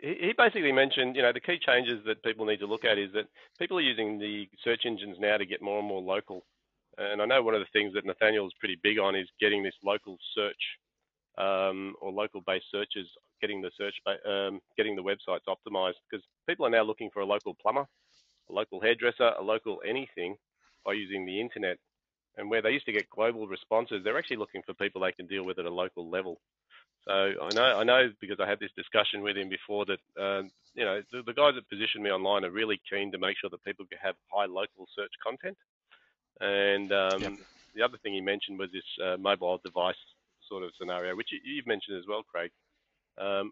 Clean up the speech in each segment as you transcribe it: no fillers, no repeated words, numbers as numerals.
he basically mentioned, the key changes that people need to look at is that people are using the search engines now to get more and more local. And I know one of the things that Nathaniel is pretty big on is getting this local search or local-based searches, getting the getting the websites optimized, because people are now looking for a local plumber, a local hairdresser, a local anything by using the internet. And where they used to get global responses, they're actually looking for people they can deal with at a local level. So I know because I had this discussion with him before that, the guys that position me online are really keen to make sure that people can have high local search content. And the other thing he mentioned was this mobile device sort of scenario, which you've mentioned as well, Craig,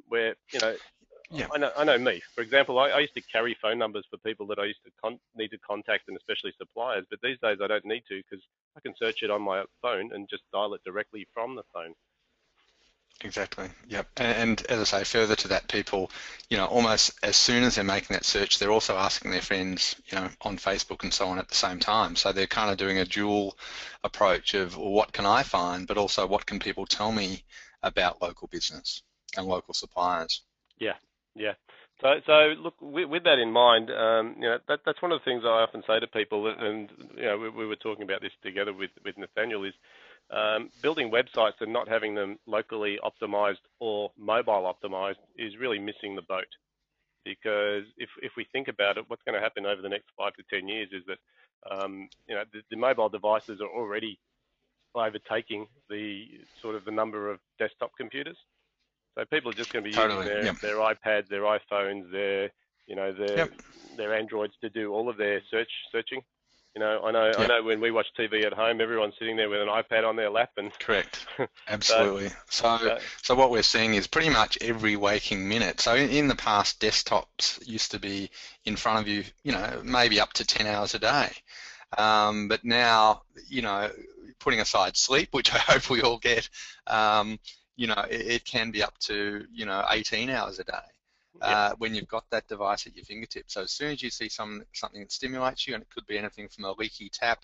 where, I know me. For example, I used to carry phone numbers for people that I used to need to contact, and especially suppliers. But these days I don't need to, because I can search it on my phone and just dial it directly from the phone. Exactly. Yep. And as I say, further to that, people, almost as soon as they're making that search, they're also asking their friends, on Facebook and so on at the same time. So they're kind of doing a dual approach of, well, what can I find, but also what can people tell me about local business and local suppliers. Yeah. So look, with that in mind, that's one of the things I often say to people, and we were talking about this together with Nathaniel, is building websites and not having them locally optimized or mobile optimized is really missing the boat. Because if we think about it, what's going to happen over the next 5 to 10 years is that the mobile devices are already overtaking the number of desktop computers. So people are just going to be using their iPads, their iPhones, their Androids to do all of their searching. I know when we watch TV at home, everyone's sitting there with an iPad on their lap. And correct, absolutely. So what we're seeing is pretty much every waking minute. So in the past, desktops used to be in front of you, maybe up to 10 hours a day. But now, putting aside sleep, which I hope we all get, it can be up to 18 hours a day when you've got that device at your fingertips. So as soon as you see something that stimulates you, and it could be anything from a leaky tap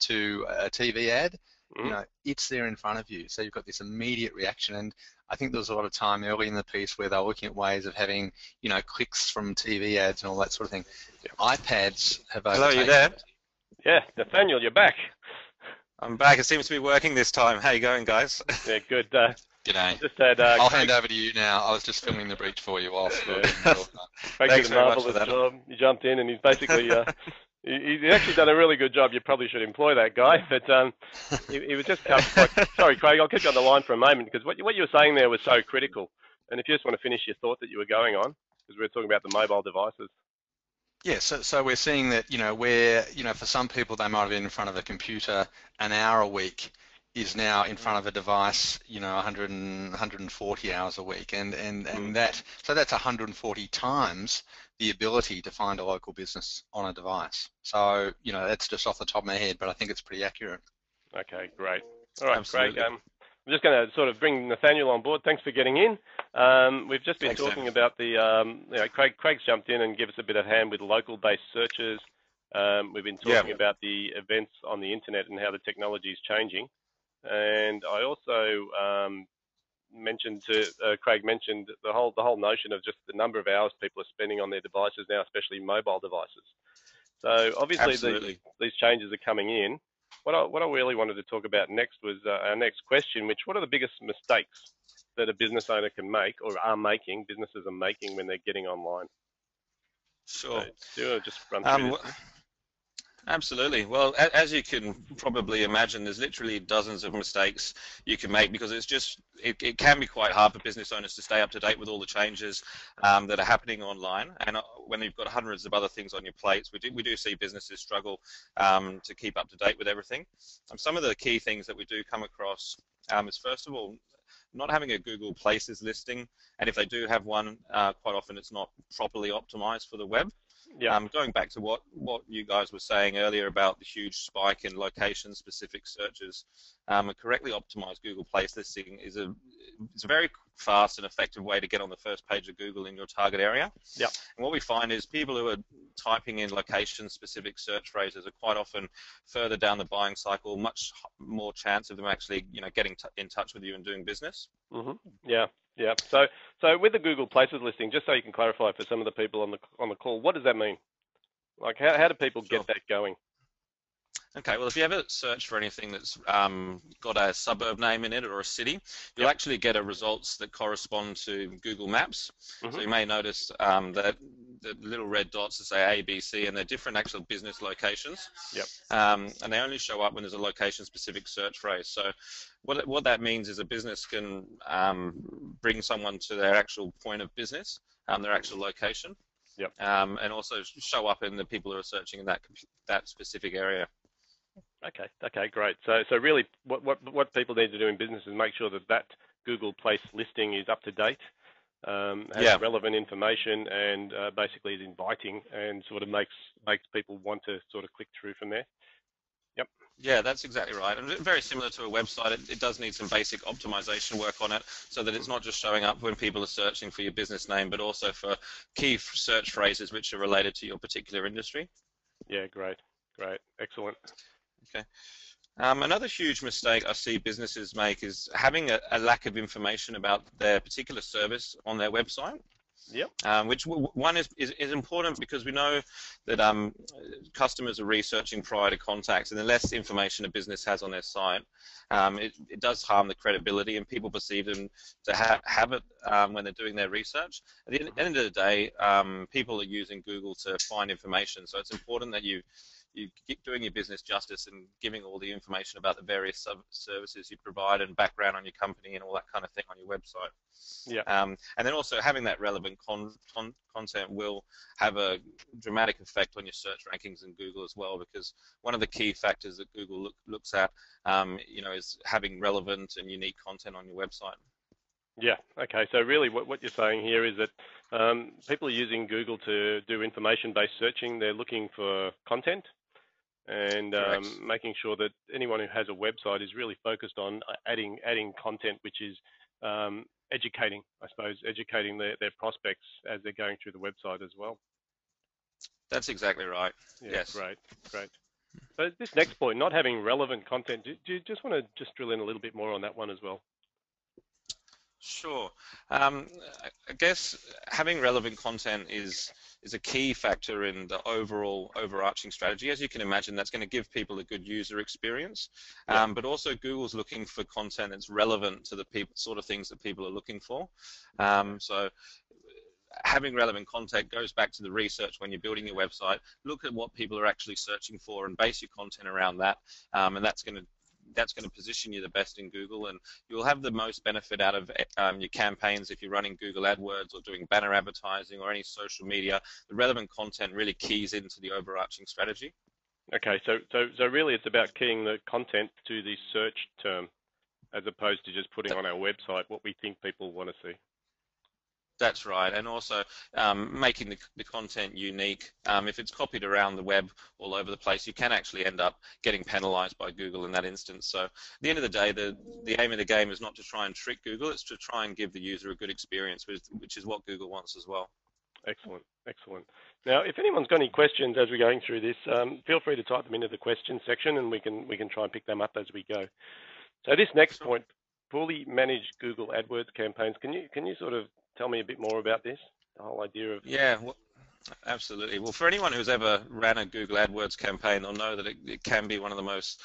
to a TV ad, it's there in front of you. So you've got this immediate reaction. And I think there was a lot of time early in the piece where they were looking at ways of having clicks from TV ads and all that sort of thing. iPads have overtaken. Hello, you there? Yeah, Nathaniel, you're back. I'm back. It seems to be working this time. How you going, guys? Yeah, good. G'day. I'll hand over to you now. I was just filming the breach for you whilst we were Craig did a marvelous job. He jumped in and he's basically he's actually done a really good job. You probably should employ that guy. But he was just sorry, Craig. I'll keep you on the line for a moment, because what you were saying there was so critical. And if you just want to finish your thought that you were going on, because we were talking about the mobile devices. Yeah, so we're seeing that, where, for some people they might have been in front of a computer an hour a week is now in front of a device, 140 hours a week. And so that's 140 times the ability to find a local business on a device. So, that's just off the top of my head, but I think it's pretty accurate. Okay, great. All right, Absolutely. Craig. I'm just going to sort of bring Nathaniel on board. Thanks for getting in. We've just been talking about the, Craig's jumped in and give us a bit of hand with local-based searches. We've been talking about the events on the internet and how the technology is changing. And I also mentioned Craig mentioned the whole notion of just the number of hours people are spending on their devices now, especially mobile devices. So obviously these changes are coming in. What I really wanted to talk about next was our next question, which what are the biggest mistakes that a business owner can make or businesses are making when they're getting online? Sure. So, just run through this. Absolutely. Well, as you can probably imagine, there's literally dozens of mistakes you can make, because it can be quite hard for business owners to stay up to date with all the changes that are happening online. And when you've got hundreds of other things on your plates, we do see businesses struggle to keep up to date with everything. Some of the key things that we do come across is, first of all, not having a Google Places listing, and if they do have one, quite often it's not properly optimized for the web. Yeah. Going back to what you guys were saying earlier about the huge spike in location-specific searches, a correctly optimized Google Place listing is a very fast and effective way to get on the first page of Google in your target area. Yep. And what we find is people who are typing in location-specific search phrases are quite often further down the buying cycle, much more chance of them actually, getting in touch with you and doing business. Mm-hmm. Yeah. Yeah. So with the Google Places listing, just so you can clarify for some of the people on the call, what does that mean? Like, how do people get that going? Okay, well, if you ever search for anything that's got a suburb name in it or a city, you'll actually get results that correspond to Google Maps. Mm-hmm. So you may notice that the little red dots that say A, B, C, and they're different actual business locations. Yep. And they only show up when there's a location-specific search phrase. So what that means is a business can bring someone to their actual point of business, their actual location. Yep. And also show up in the people who are searching in that specific area. Okay, great. So really, what people need to do in business is make sure that Google Place listing is up to date, has relevant information, and basically is inviting and sort of makes people want to sort of click through from there. Yep. Yeah, that's exactly right. And very similar to a website, it does need some basic optimization work on it, so that it's not just showing up when people are searching for your business name, but also for key search phrases which are related to your particular industry. Yeah, great, excellent. Okay. Another huge mistake I see businesses make is having a lack of information about their particular service on their website. Yep. Which one is important because we know that customers are researching prior to contacts, and the less information a business has on their site, it does harm the credibility, and people perceive them to have it when they're doing their research. At the end of the day, people are using Google to find information, so it's important that you keep doing your business justice and giving all the information about the various services you provide and background on your company and all that kind of thing on your website. Yeah. And then also having that relevant content will have a dramatic effect on your search rankings in Google as well, because one of the key factors that Google looks at, is having relevant and unique content on your website. Yeah. Okay. So really, what you're saying here is that people are using Google to do information-based searching. They're looking for content, and making sure that anyone who has a website is really focused on adding content, which is educating their prospects as they're going through the website as well. That's exactly right. Yeah, yes. Great. So this next point, not having relevant content, do you just want to just drill in a little bit more on that one as well? Sure. I guess having relevant content is a key factor in the overall overarching strategy. As you can imagine, that's going to give people a good user experience, but also Google's looking for content that's relevant to the sort of things that people are looking for. So having relevant content goes back to the research when you're building your website. Look at what people are actually searching for and base your content around that, and that's going to position you the best in Google, and you'll have the most benefit out of your campaigns if you're running Google AdWords or doing banner advertising or any social media. The relevant content really keys into the overarching strategy. Okay, so really it's about keying the content to the search term as opposed to just putting on our website what we think people want to see. That's right, and also making the content unique. If it's copied around the web all over the place, you can actually end up getting penalized by Google in that instance. So at the end of the day, the aim of the game is not to try and trick Google, it's to try and give the user a good experience, which is what Google wants as well. Excellent. Now, if anyone's got any questions as we're going through this, feel free to type them into the questions section, and we can try and pick them up as we go. So this next point, fully managed Google AdWords campaigns. Can you sort of tell me a bit more about this, the whole idea of... Yeah, well, absolutely. Well, for anyone who's ever ran a Google AdWords campaign, they'll know that it can be one of the most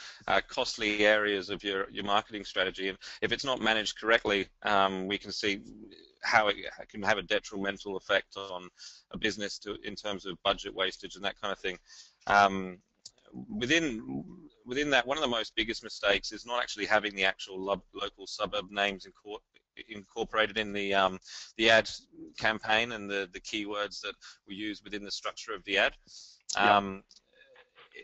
costly areas of your marketing strategy. And if it's not managed correctly, we can see how it can have a detrimental effect on a business in terms of budget wastage and that kind of thing. Within that, one of the most biggest mistakes is not actually having the actual local suburb names incorporated in the ad campaign and the keywords that we use within the structure of the ad.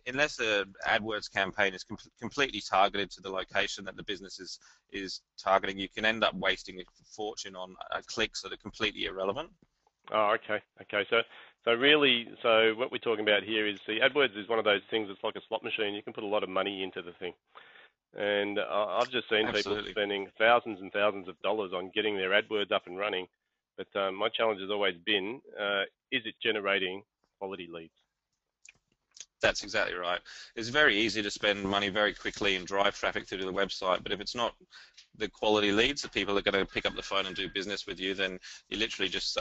Unless the AdWords campaign is completely targeted to the location that the business is targeting, you can end up wasting a fortune on clicks that are completely irrelevant. Oh, okay. So really, what we're talking about here is, AdWords is one of those things that's like a slot machine. You can put a lot of money into the thing. And I've just seen people spending thousands and thousands of dollars on getting their AdWords up and running. But my challenge has always been, is it generating quality leads? That's exactly right. It's very easy to spend money very quickly and drive traffic through to the website, but if it's not the quality leads, the people that are going to pick up the phone and do business with you, then you're literally just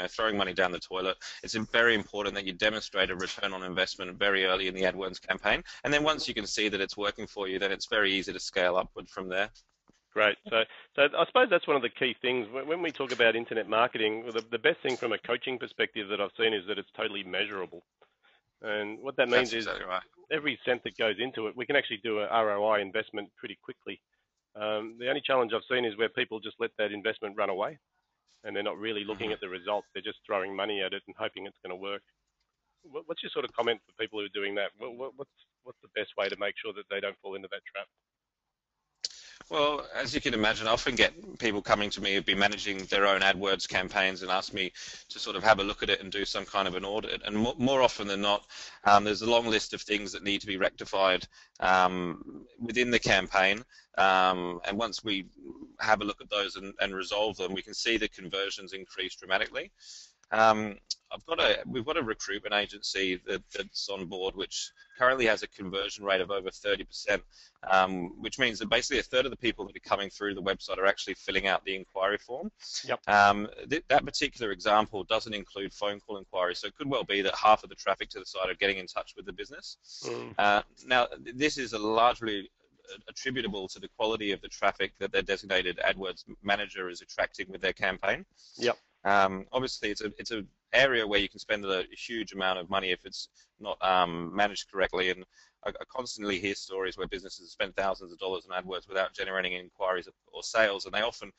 throwing money down the toilet. It's very important that you demonstrate a return on investment very early in the AdWords campaign, and then once you can see that it's working for you, then it's very easy to scale upward from there. Great. So I suppose that's one of the key things when we talk about internet marketing. The best thing from a coaching perspective that I've seen is that it's totally measurable. And what that means is every cent that goes into it, we can actually do an ROI investment pretty quickly. The only challenge I've seen is where people just let that investment run away and they're not really looking at the results. They're just throwing money at it and hoping it's going to work. What's your sort of comment for people who are doing that? What's the best way to make sure that they don't fall into that trap? Well, as you can imagine, I often get people coming to me who've been managing their own AdWords campaigns and ask me to sort of have a look at it and do some kind of an audit. And more often than not, there's a long list of things that need to be rectified within the campaign. And once we have a look at those and resolve them, we can see the conversions increase dramatically. We've got a recruitment agency that's on board, which currently has a conversion rate of over 30%, which means that basically a third of the people that are coming through the website are actually filling out the inquiry form. Yep. That particular example doesn't include phone call inquiries, so it could well be that half of the traffic to the site are getting in touch with the business. Now, this is largely attributable to the quality of the traffic that their designated AdWords manager is attracting with their campaign. Yep. Obviously, it's an area where you can spend a huge amount of money if it's not managed correctly. And I constantly hear stories where businesses spend thousands of dollars on AdWords without generating inquiries or sales, and they often,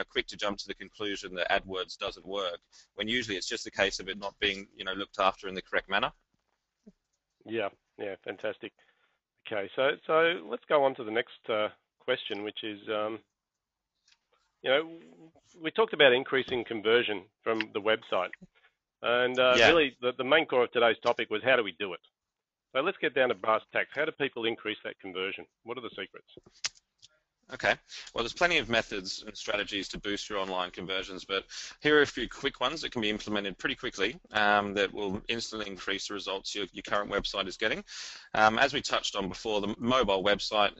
quick to jump to the conclusion that AdWords doesn't work, when usually it's just a case of it not being, looked after in the correct manner. Yeah, fantastic. Okay, so let's go on to the next question, which is, we talked about increasing conversion from the website. And really, the main core of today's topic was how do we do it? So let's get down to brass tacks. How do people increase that conversion? What are the secrets? Okay, well, there's plenty of methods and strategies to boost your online conversions, but here are a few quick ones that can be implemented pretty quickly that will instantly increase the results your current website is getting. As we touched on before, the mobile website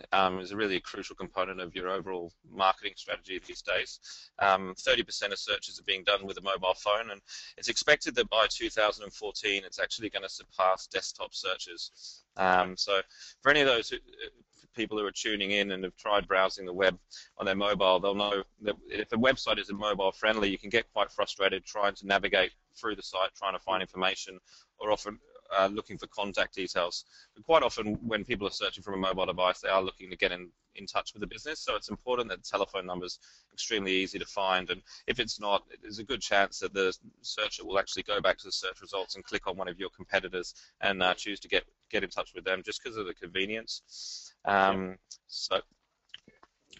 is really a crucial component of your overall marketing strategy these days. 30% of searches are being done with a mobile phone, and it's expected that by 2014 it's actually going to surpass desktop searches. So for any of those people who are tuning in and have tried browsing the web on their mobile, they'll know that if the website isn't mobile friendly, you can get quite frustrated trying to navigate through the site, trying to find information, or often looking for contact details. But quite often when people are searching from a mobile device, they are looking to get in touch with the business, so it's important that the telephone number's extremely easy to find, and if it's not, there's a good chance that the searcher will actually go back to the search results and click on one of your competitors and choose to get in touch with them just because of the convenience.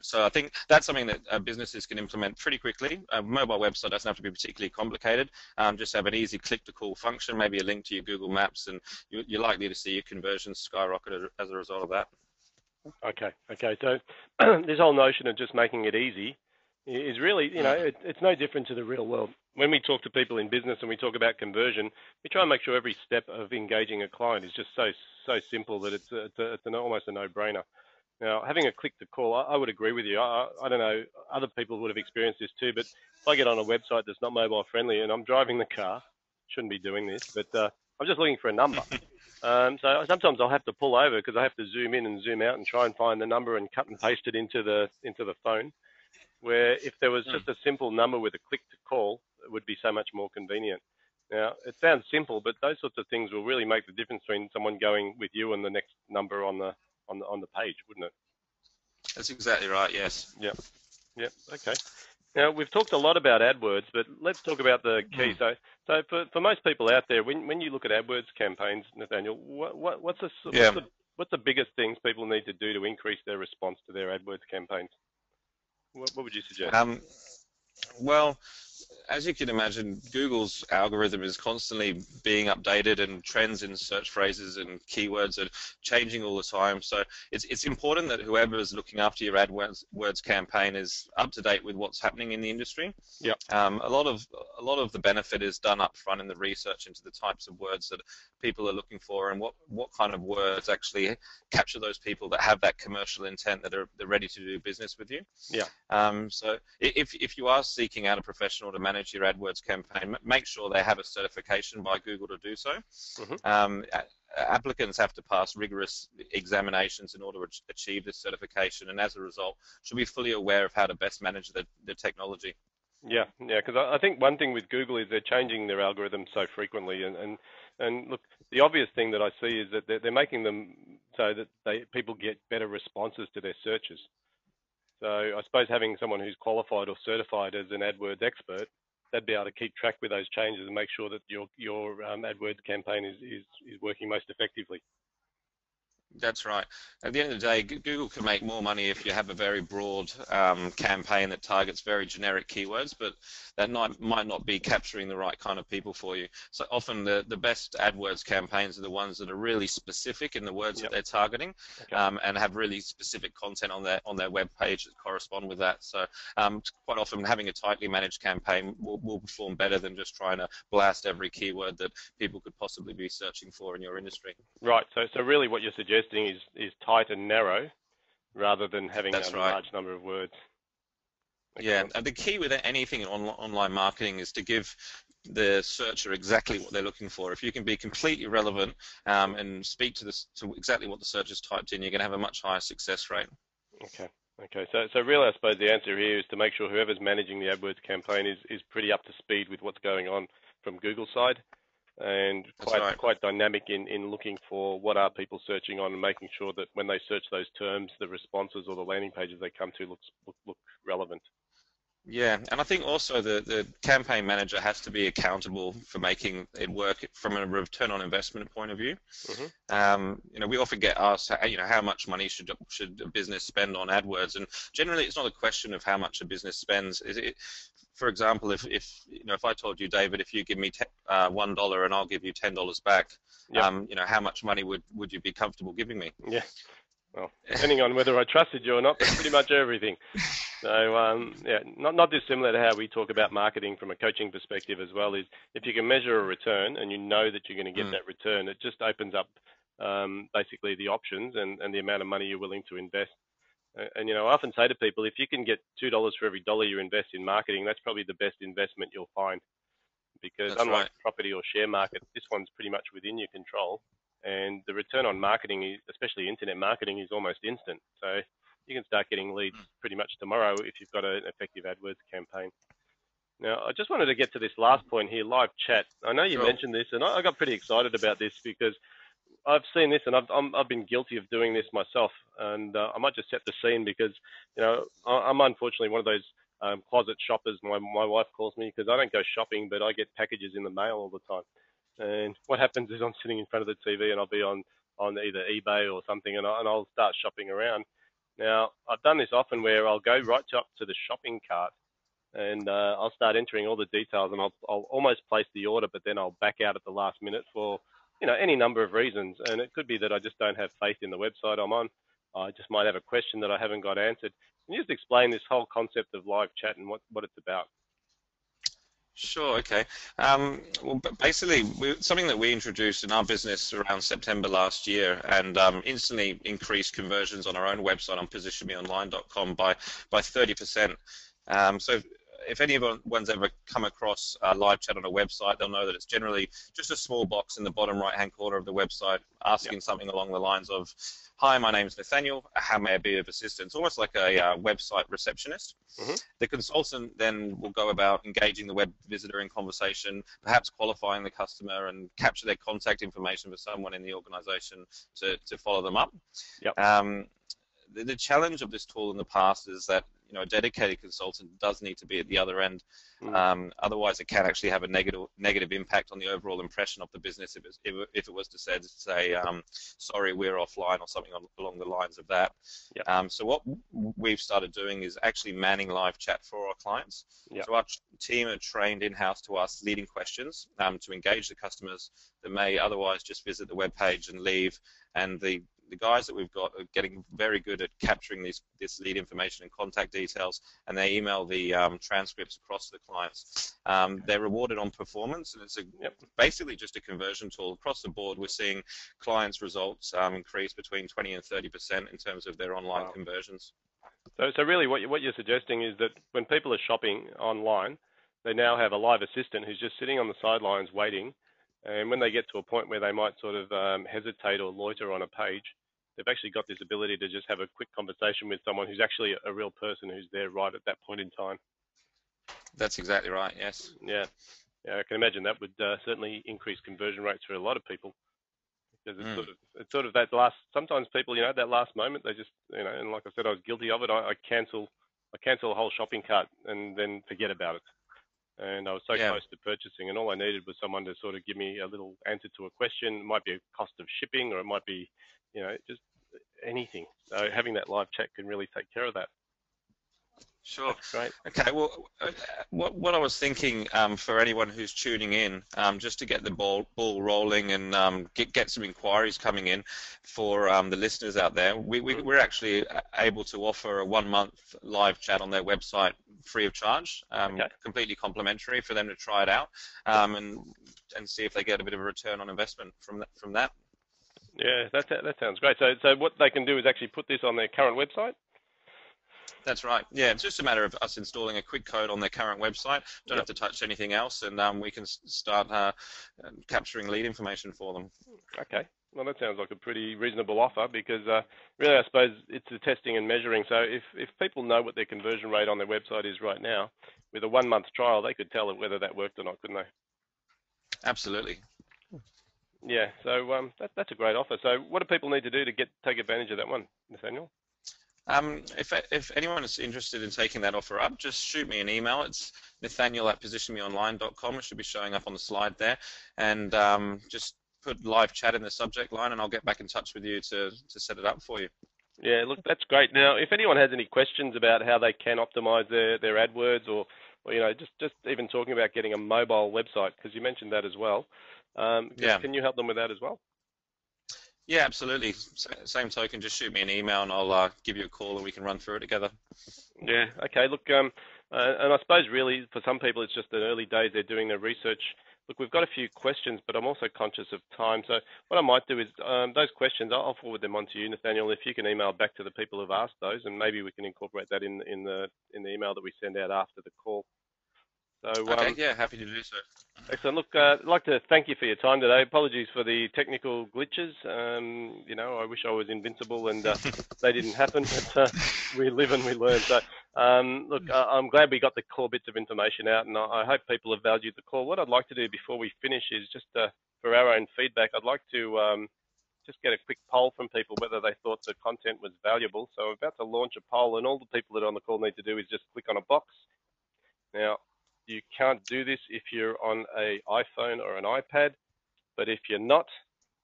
So I think that's something that businesses can implement pretty quickly. A mobile website doesn't have to be particularly complicated. Just have an easy click-to-call function, maybe a link to your Google Maps, and you're likely to see your conversions skyrocket as a result of that. Okay. So this whole notion of just making it easy is really, it's no different to the real world. When we talk to people in business and we talk about conversion, we try and make sure every step of engaging a client is just so simple that it's almost a no-brainer. Now, having a click-to-call, I would agree with you. I don't know, other people would have experienced this too, but if I get on a website that's not mobile-friendly and I'm driving the car, shouldn't be doing this, but I'm just looking for a number. So sometimes I'll have to pull over because I have to zoom in and zoom out and try and find the number and cut and paste it into the phone, where if there was just a simple number with a click-to-call, it would be so much more convenient. Now, it sounds simple, but those sorts of things will really make the difference between someone going with you and the next number on the page, wouldn't it? That's exactly right, yes. Yep, okay. Now, we've talked a lot about AdWords, but let's talk about the key. So for most people out there, when you look at AdWords campaigns, Nathaniel, what's the biggest things people need to do to increase their response to their AdWords campaigns? What would you suggest? Well, as you can imagine, Google's algorithm is constantly being updated, and trends in search phrases and keywords are changing all the time. So it's important that whoever is looking after your AdWords campaign is up to date with what's happening in the industry. Yep. A lot of the benefit is done up front in the research into the types of words that people are looking for, and what kind of words actually capture those people that have that commercial intent, that they're ready to do business with you. Yeah. So if you are seeking out a professional to manage your AdWords campaign, make sure they have a certification by Google to do so. Mm-hmm. Applicants have to pass rigorous examinations in order to achieve this certification, and as a result, should be fully aware of how to best manage the technology. Yeah, because I think one thing with Google is they're changing their algorithms so frequently, and look, the obvious thing that I see is that they're making them so that people get better responses to their searches. So I suppose having someone who's qualified or certified as an AdWords expert, they'd be able to keep track with those changes and make sure that your AdWords campaign is working most effectively. That's right. At the end of the day, Google can make more money if you have a very broad campaign that targets very generic keywords, but that might not be capturing the right kind of people for you. So often the best AdWords campaigns are the ones that are really specific in the words that they're targeting, and have really specific content on their web page that correspond with that. So quite often having a tightly managed campaign will perform better than just trying to blast every keyword that people could possibly be searching for in your industry. Right. So really what you're suggesting is tight and narrow rather than having a large number of words. Yeah, and the key with anything in online marketing is to give the searcher exactly what they're looking for. If you can be completely relevant and speak to exactly what the searcher's typed in, you're going to have a much higher success rate. Okay. So really, I suppose the answer here is to make sure whoever's managing the AdWords campaign is pretty up to speed with what's going on from Google's side, and quite dynamic in looking for what are people searching on, and making sure that when they search those terms, the responses or the landing pages they come to look relevant. Yeah, and I think also the campaign manager has to be accountable for making it work from a return on investment point of view. Mm-hmm. We often get asked, how much money should a business spend on AdWords, and generally it's not a question of how much a business spends. For example, if I told you, David, if you give me $1 and I'll give you $10 back, how much money would you be comfortable giving me? Yeah. Well, depending on whether I trusted you or not, but pretty much everything. So, not dissimilar to how we talk about marketing from a coaching perspective as well, is if you can measure a return and you know that you're going to get that return, it just opens up basically the options and the amount of money you're willing to invest. And, I often say to people, if you can get $2 for every dollar you invest in marketing, that's probably the best investment you'll find. Because unlike property or share market, this one's pretty much within your control. And the return on marketing, especially internet marketing, is almost instant. So you can start getting leads pretty much tomorrow if you've got an effective AdWords campaign. Now, I just wanted to get to this last point here, live chat. I know you mentioned this, and I got pretty excited about this because I've seen this, and I've been guilty of doing this myself. And I might just set the scene because, I'm unfortunately one of those closet shoppers, my wife calls me, because I don't go shopping, but I get packages in the mail all the time. And what happens is I'm sitting in front of the TV and I'll be on either eBay or something, and I'll start shopping around. Now, I've done this often where I'll go right up to the shopping cart and I'll start entering all the details, and I'll almost place the order, but then I'll back out at the last minute for, any number of reasons. And it could be that I just don't have faith in the website I'm on. I just might have a question that I haven't got answered. Can you just explain this whole concept of live chat and what it's about? Sure, okay. Well, basically, something that we introduced in our business around September last year, and instantly increased conversions on our own website on positionmeonline.com by 30%. So if anyone's ever come across live chat on a website, they'll know that it's generally just a small box in the bottom right-hand corner of the website asking something along the lines of, "Hi, my name's Nathaniel. How may I be of assistance?" Almost like a website receptionist. Mm-hmm. The consultant then will go about engaging the web visitor in conversation, perhaps qualifying the customer, and capture their contact information for someone in the organization to follow them up. Yep. The challenge of this tool in the past is that a dedicated consultant does need to be at the other end. Otherwise, it can actually have a negative impact on the overall impression of the business if it was to say, sorry, we're offline, or something along the lines of that. Yep. So what we've started doing is actually manning live chat for our clients. Yep. So our team are trained in-house to ask leading questions to engage the customers that may otherwise just visit the web page and leave. And the guys that we've got are getting very good at capturing this lead information and contact details, and they email the transcripts across to the clients. They're rewarded on performance, and it's basically just a conversion tool. Across the board, we're seeing clients' results increase between 20 and 30% in terms of their online conversions. So really what you're suggesting is that when people are shopping online, they now have a live assistant who's just sitting on the sidelines waiting, and when they get to a point where they might sort of hesitate or loiter on a page, they've actually got this ability to just have a quick conversation with someone who's actually a real person who's there right at that point in time. That's exactly right, yes. Yeah, I can imagine that would certainly increase conversion rates for a lot of people. Because it's sort of that last, sometimes people, that last moment, they just, and like I said, I was guilty of it. I cancel a whole shopping cart and then forget about it. And I was so close to purchasing, and all I needed was someone to sort of give me a little answer to a question. It might be a cost of shipping, or it might be, just anything. So having that live chat can really take care of that. Sure. That's great. Okay. Well, what I was thinking for anyone who's tuning in, just to get the ball rolling and get some inquiries coming in for the listeners out there, we're actually able to offer a 1-month live chat on their website free of charge, completely complimentary for them to try it out and see if they get a bit of a return on investment from that. Yeah, that sounds great. So what they can do is actually put this on their current website? That's right. Yeah, it's just a matter of us installing a quick code on their current website. Don't have to touch anything else, and we can start capturing lead information for them. Okay. Well, that sounds like a pretty reasonable offer, because really, I suppose it's the testing and measuring. So if people know what their conversion rate on their website is right now, with a 1-month trial, they could tell whether that worked or not, couldn't they? Absolutely. Yeah. So that's a great offer. So what do people need to do to take advantage of that one, Nathaniel? If anyone is interested in taking that offer up, just shoot me an email. It's nathaniel@positionmeonline.com. It should be showing up on the slide there, and just put live chat in the subject line, and I'll get back in touch with you to set it up for you. Yeah, look, that's great. Now, if anyone has any questions about how they can optimize their AdWords, or just even talking about getting a mobile website, because you mentioned that as well, can you help them with that as well? Yeah, absolutely. Same token, just shoot me an email and I'll give you a call and we can run through it together. Yeah, okay. Look, and I suppose really for some people it's just the early days, they're doing their research. Look, we've got a few questions, but I'm also conscious of time. So what I might do is those questions, I'll forward them on to you, Nathaniel, if you can email back to the people who've asked those, and maybe we can incorporate that in the email that we send out after the call. So, okay, yeah, happy to do so. Excellent. Look, I'd like to thank you for your time today. Apologies for the technical glitches. I wish I was invincible and they didn't happen, but we live and we learn. So, look, I'm glad we got the core bits of information out, and I hope people have valued the call. What I'd like to do before we finish is just for our own feedback, I'd like to just get a quick poll from people whether they thought the content was valuable. So I'm about to launch a poll, and all the people that are on the call need to do is just click on a box. Now, you can't do this if you're on an iPhone or an iPad, but if you're not,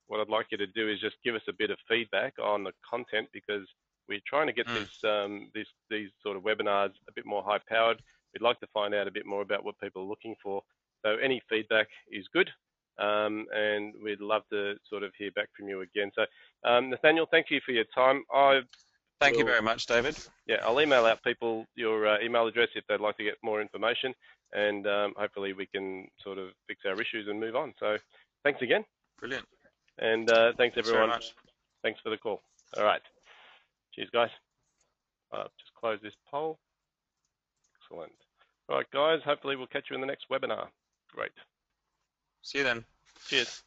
what I'd like you to do is just give us a bit of feedback on the content, because we're trying to get these sort of webinars a bit more high-powered. We'd like to find out a bit more about what people are looking for. So any feedback is good, and we'd love to sort of hear back from you again. So Nathaniel, thank you for your time. Thank you very much, David. Yeah, I'll email out people your email address if they'd like to get more information, and hopefully we can sort of fix our issues and move on. So thanks again. Brilliant. And thanks everyone. Very much. Thanks for the call. All right. Cheers, guys. Just close this poll. Excellent. All right, guys, hopefully we'll catch you in the next webinar. Great. See you then. Cheers.